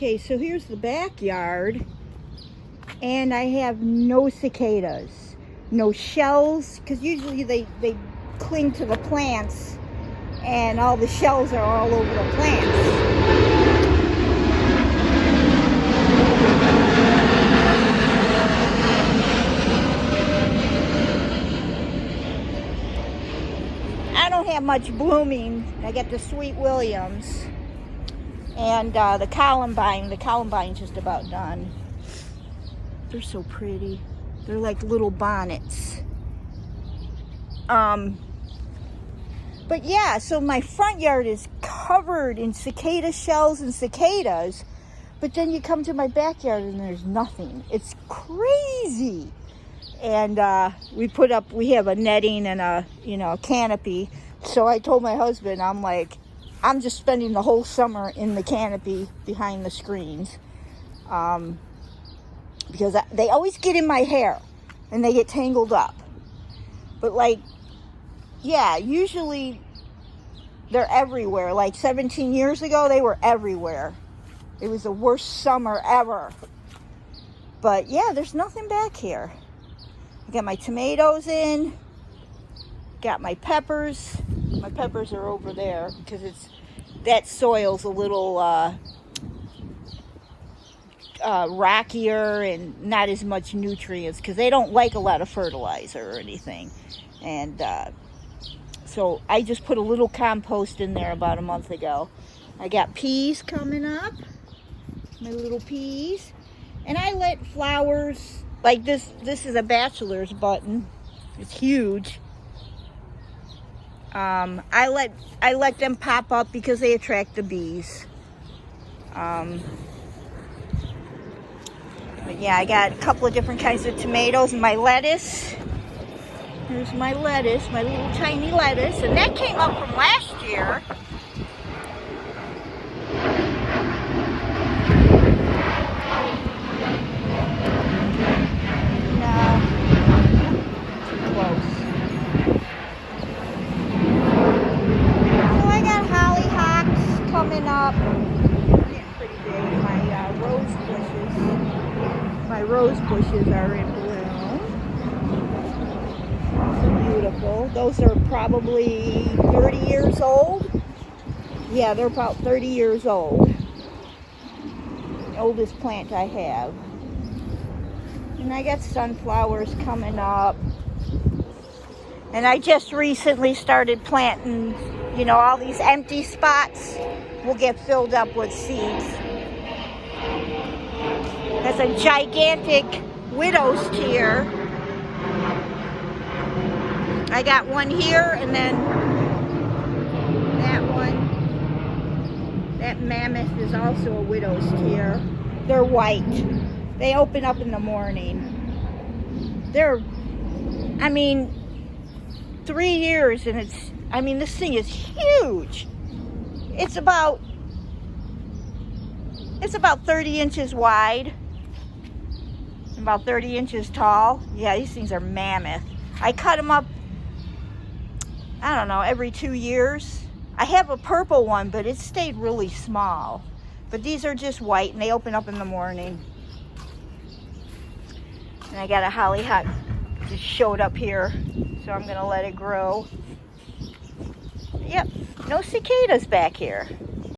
Okay, so here's the backyard, and I have no cicadas, no shells, because usually they cling to the plants, and all the shells are all over the plants. I don't have much blooming. I got the Sweet Williams and the Columbine. The Columbine's just about done. They're so pretty. They're like little bonnets. But yeah, so my front yard is covered in cicada shells and cicadas, but then you come to my backyard and there's nothing. It's crazy. And we have a netting and a canopy. So I told my husband, I'm just spending the whole summer in the canopy behind the screens. Because they always get in my hair and they get tangled up. But usually they're everywhere. Like 17 years ago, they were everywhere. It was the worst summer ever. But yeah, there's nothing back here. I got my tomatoes in, got my peppers. My peppers are over there because that soil's a little rockier and not as much nutrients because they don't like a lot of fertilizer or anything. And so I just put a little compost in there about a month ago. I got peas coming up, my little peas, and I let flowers like this. This is a bachelor's button. It's huge. I let them pop up because they attract the bees. But yeah, I got a couple of different kinds of tomatoes and my lettuce. Here's my lettuce, my little tiny lettuce, and that came up from last year. Coming up, getting pretty big. My rose bushes are in bloom. Beautiful. Those are probably 30 years old. Yeah, they're about 30 years old. The oldest plant I have. And I got sunflowers coming up. And I just recently started planting, all these empty spots will get filled up with seeds. That's a gigantic widow's tear. I got one here, and then that one. That mammoth is also a widow's tear. They're white. They open up in the morning. 3 years, and this thing is huge. It's about 30 inches wide, about 30 inches tall. Yeah, these things are mammoth. I cut them up, I don't know, every 2 years. I have a purple one, but it stayed really small. But these are just white, and they open up in the morning. And I got a hollyhock just showed up here, so I'm gonna let it grow. Yep, no cicadas back here.